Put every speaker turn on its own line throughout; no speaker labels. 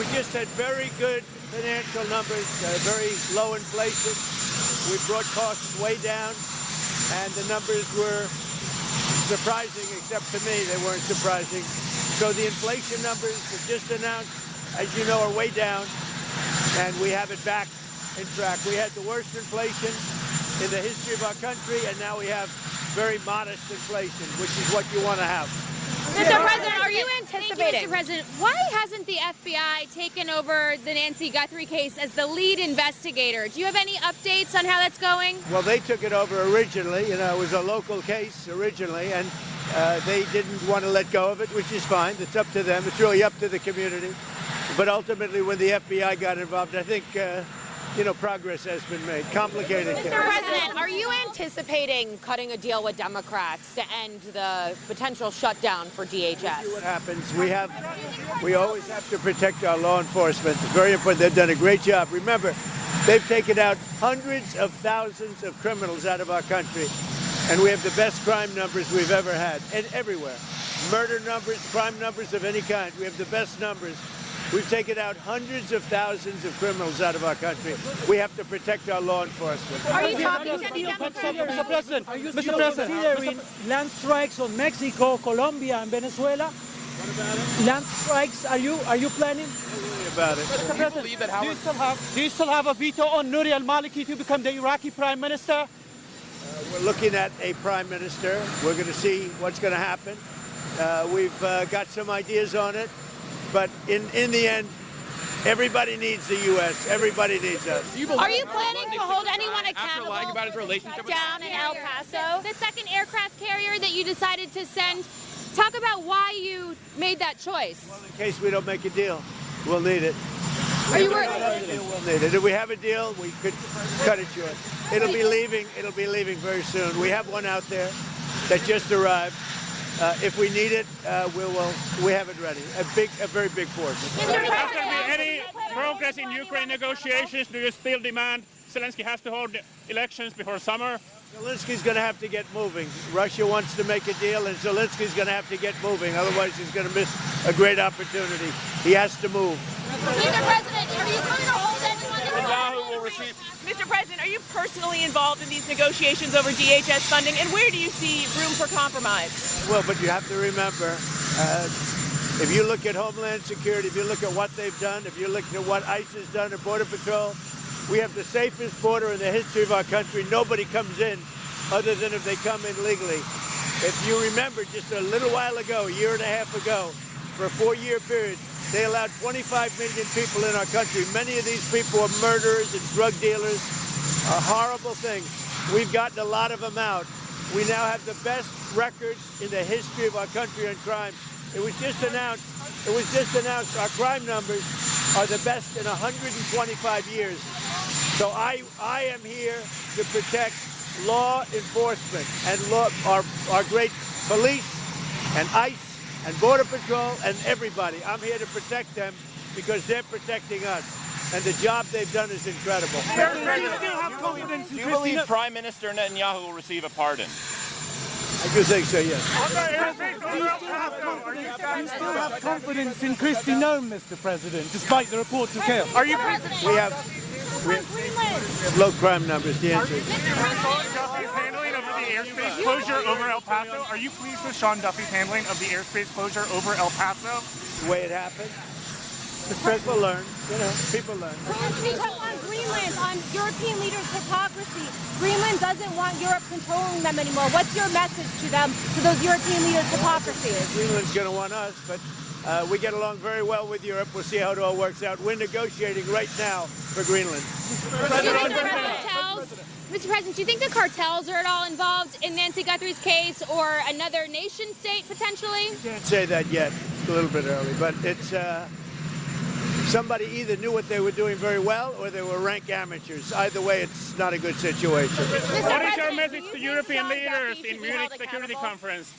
We just had very good financial numbers, very low inflation. We brought costs way down, and the numbers were surprising, except to me, they weren't surprising. So the inflation numbers that just announced, as you know, are way down, and we have it back in track. We had the worst inflation in the history of our country, and now we have very modest inflation, which is what you want to have.
Mr. President, are you anticipating?
Thank you, Mr. President. Why hasn't the FBI taken over the Nancy Guthrie case as the lead investigator? Do you have any updates on how that's going?
Well, they took it over originally. You know, it was a local case originally, and they didn't want to let go of it, which is fine. It's up to them. It's really up to the community. But ultimately, when the FBI got involved, I think, progress has been made. Complicated case.
Mr. President, are you anticipating cutting a deal with Democrats to end the potential shutdown for DHS?
We'll see what happens. We always have to protect our law enforcement. It's very important. They've done a great job. Remember, they've taken out hundreds of thousands of criminals out of our country, and we have the best crime numbers we've ever had, and everywhere. Murder numbers, crime numbers of any kind. We have the best numbers. We've taken out hundreds of thousands of criminals out of our country. We have to protect our law enforcement.
Are you talking to any
Mr. President, Mr. President, land strikes on Mexico, Colombia, and Venezuela?
What about it?
Land strikes, are you planning?
Don't worry about it.
Mr. President, do you still have a veto on Nouri al-Maliki to become the Iraqi Prime Minister?
We're looking at a prime minister. We're going to see what's going to happen. We've got some ideas on it. But in the end, everybody needs the U.S. Everybody needs us.
Are you planning to hold anyone accountable
lying about his relationship with
down in El Paso?
The second aircraft carrier that you decided to send. Talk about why you made that choice.
Well, in case we don't make a deal, we'll need it.
Are you
We'll need it. If we have a deal, we could cut it short. It'll be leaving very soon. We have one out there that just arrived. If we need it, we have it ready. A very big force.
Has there been any progress in Ukraine negotiations? Do you still demand Zelensky has to hold elections before summer?
Zelensky's going to have to get moving. Russia wants to make a deal, and Zelensky's going to have to get moving. Otherwise, he's going to miss a great opportunity. He has to move.
Mr. President, are you going to hold anyone
Netanyahu will receive.
Mr. President, are you personally involved in these negotiations over DHS funding, and where do you see room for compromise?
Well, but you have to remember, if you look at Homeland Security, if you look at what they've done, if you look at what ICE has done at Border Patrol, we have the safest border in the history of our country. Nobody comes in other than if they come in legally. If you remember, just a little while ago, a year and a half ago, for a 4-year period, they allowed 25 million people in our country. Many of these people are murderers and drug dealers, a horrible thing. We've gotten a lot of them out. We now have the best records in the history of our country on crime. It was just announced our crime numbers are the best in 125 years. So I am here to protect law enforcement and our great police and ICE and Border Patrol and everybody. I'm here to protect them because they're protecting us. And the job they've done is incredible.
Do you believe Prime Minister Netanyahu will receive a pardon?
I do think so, yes.
Do you still have confidence in Kristi Noem, Mr. President, despite the reports of chaos?
Are you
We have low crime numbers, the answer is.
Duffy's handling of the airspace closure over El Paso. Are you pleased with Sean Duffy's handling of the airspace closure over El Paso?
The way it happened. People learn, people learn.
On Greenland, on European leaders' hypocrisy. Greenland doesn't want Europe controlling them anymore. What's your message to them, to those European leaders' hypocrisy?
Greenland's going to want us, but we get along very well with Europe. We'll see how it all works out. We're negotiating right now for Greenland.
Mr. President, do you think the cartels are at all involved in Nancy Guthrie's case or another nation state potentially?
Can't say that yet. It's a little bit early, but it's somebody either knew what they were doing very well or they were rank amateurs. Either way, it's not a good situation.
What is your message to European leaders in Munich Security Conference?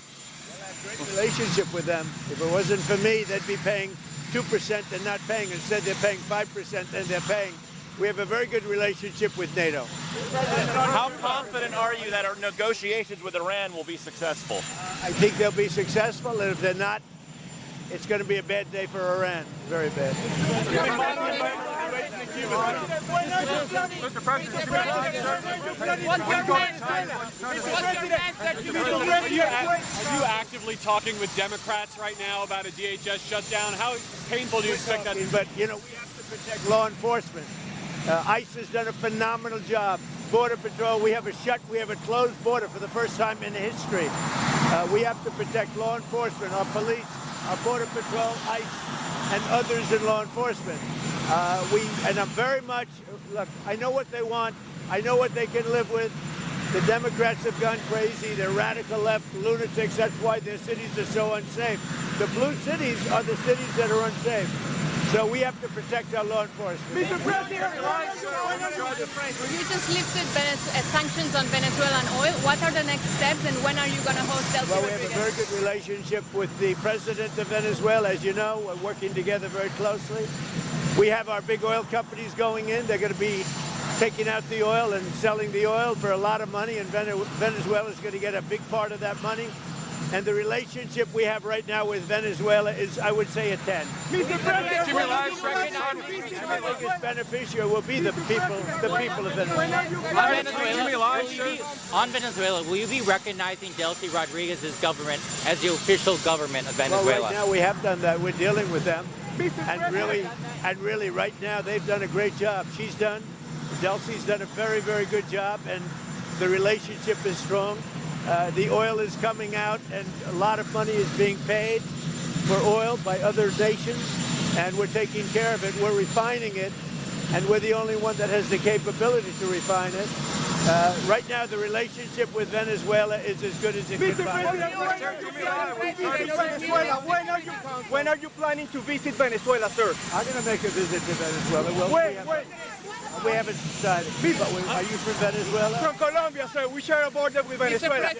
Great relationship with them. If it wasn't for me, they'd be paying 2% and not paying. Instead, they're paying 5% and they're paying. We have a very good relationship with NATO.
How confident are you that our negotiations with Iran will be successful?
I think they'll be successful, and if they're not, it's going to be a bad day for Iran. Very bad.
Mr. President,
are you actively talking with Democrats right now about a DHS shutdown? How painful do you expect that to be?
But, you know, we have to protect law enforcement. ICE has done a phenomenal job. Border Patrol, we have a closed border for the first time in history. We have to protect law enforcement, our police, our Border Patrol, ICE, and others in law enforcement. And I'm very much, look, I know what they want. I know what they can live with. The Democrats have gone crazy. They're radical left lunatics. That's why their cities are so unsafe. The blue cities are the cities that are unsafe. So we have to protect our law enforcement.
Mr. President, you just lifted sanctions on Venezuelan oil. What are the next steps, and when are you going to host Delcy
Well, we have
Rodriguez?
a very good relationship with the president of Venezuela. As you know, we're working together very closely. We have our big oil companies going in. They're going to be taking out the oil and selling the oil for a lot of money, and Venezuela is going to get a big part of that money. And the relationship we have right now with Venezuela is, I would say, a 10.
Mr. President,
The biggest beneficiary will be the people of Venezuela.
On Venezuela, will you be recognizing Delcy Rodriguez's government as the official government of Venezuela?
Well, right now we have done that. We're dealing with them. And really, right now, they've done a great job. Delcy's done a very, very good job, and the relationship is strong. The oil is coming out, and a lot of money is being paid for oil by other nations, and we're taking care of it. We're refining it, and we're the only one that has the capability to refine it. Right now, the relationship with Venezuela is as good as it can be.
When are you planning to visit Venezuela, sir?
I'm going to make a visit to Venezuela. We haven't decided. Are you from Venezuela?
From Colombia, sir. We share a border with Venezuela.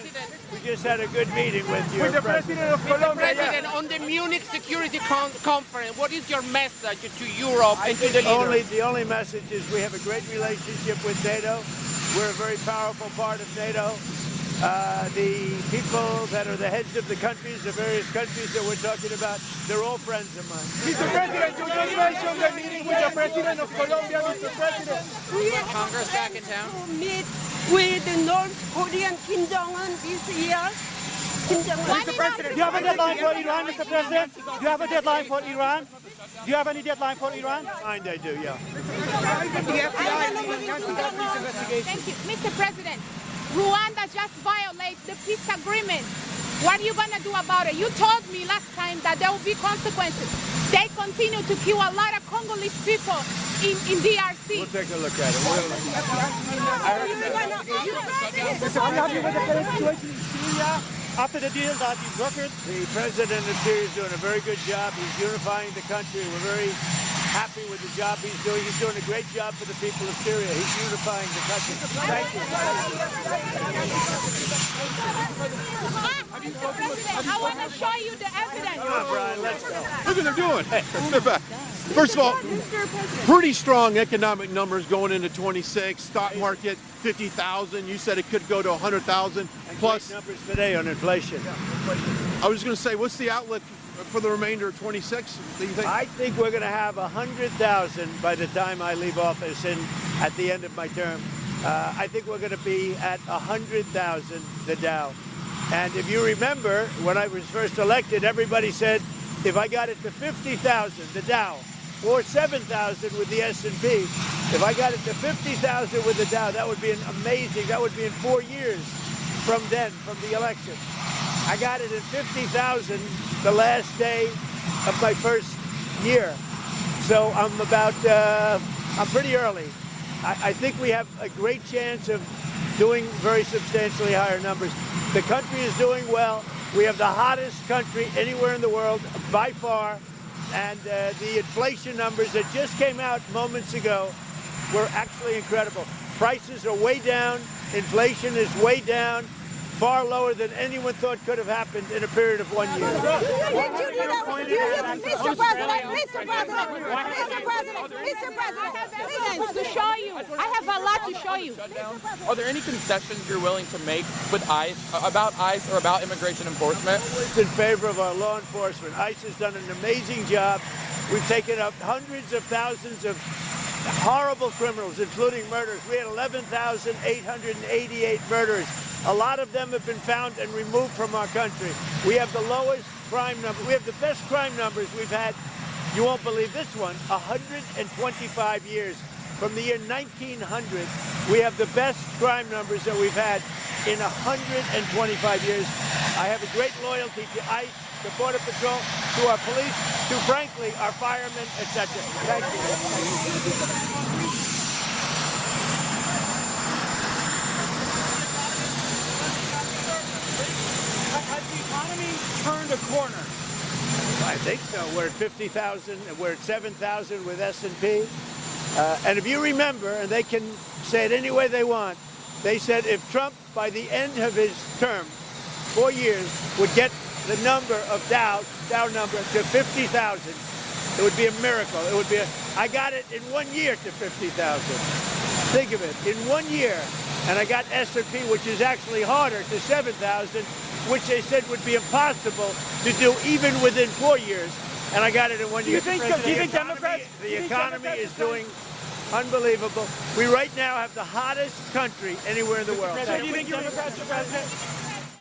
We just had a good meeting with your
the president of Colombia.
President, on the Munich Security Conference, what is your message to Europe and to the leaders?
The only message is we have a great relationship with NATO. We're a very powerful part of NATO. The people that are the heads of the countries, the various countries that we're talking about, they're all friends of mine.
Mr. President, you just mentioned the meeting with the president of Colombia, Mr. President.
Congress back in town?
Meet with the North Korean Kim Jong-un this year.
Mr. President, do you have a deadline for Iran, Mr. President? Do you have a deadline for Iran? Do you have any deadline for Iran?
I do, yeah.
Thank you. Mr. President, Rwanda just violated the peace agreement. What are you going to do about it? You told me last time that there will be consequences. They continue to kill a lot of Congolese people in DRC.
We'll take a look at it.
Are you happy with the current situation in Syria after the deal that you brokered?
The president of Syria is doing a very good job. He's unifying the country. We're very happy with the job he's doing. He's doing a great job for the people of Syria. He's unifying the country. Thank you.
I want to show you the evidence.
Come on, Brian, let's go.
Look what they're doing. Hey, step back. First of all, pretty strong economic numbers going into 26. Stock market, 50,000. You said it could go to 100,000 plus.
Great numbers today on inflation.
I was going to say, what's the outlook for the remainder of 26? Do you think?
I think we're going to have 100,000 by the time I leave office at the end of my term. I think we're going to be at 100,000, the Dow. And if you remember, when I was first elected, everybody said, if I got it to 50,000, the Dow, or 7,000 with the S&P, if I got it to 50,000 with the Dow, that would be amazing. That would be in 4 years from then, from the election. I got it at 50,000 the last day of my first year. So I'm pretty early. I think we have a great chance of doing very substantially higher numbers. The country is doing well. We have the hottest country anywhere in the world by far. And the inflation numbers that just came out moments ago were actually incredible. Prices are way down. Inflation is way down. far lower than anyone thought could have happened in a period of 1 year.
Mr. President, Mr. President, to show you. I have a lot to show you.
Are there any concessions you're willing to make with ICE, about ICE or about immigration enforcement?
It's in favor of our law enforcement. ICE has done an amazing job. We've taken up hundreds of thousands of horrible criminals, including murders. We had 11,888 murders. A lot of them have been found and removed from our country. We have the lowest crime number. We have the best crime numbers we've had, you won't believe this one, 125 years. From the year 1900, we have the best crime numbers that we've had in 125 years. I have a great loyalty to ICE, the Border Patrol, to our police, to, frankly, our firemen, etc. Thank you.
Has the economy turned a corner?
I think so. We're at 50,000. We're at 7,000 with S&P. And if you remember, and they can say it any way they want, they said if Trump, by the end of his term, 4 years, would get the number of Dow number to 50,000, it would be a miracle. It would be I got it in 1 year to 50,000. Think of it, in 1 year. And I got S&P, which is actually harder, to 7,000, which they said would be impossible to do even within 4 years. And I got it in 1 year.
Do you think Democrats?
The economy is doing unbelievable. We right now have the hottest country anywhere in the world.
Do you think Democrats are president?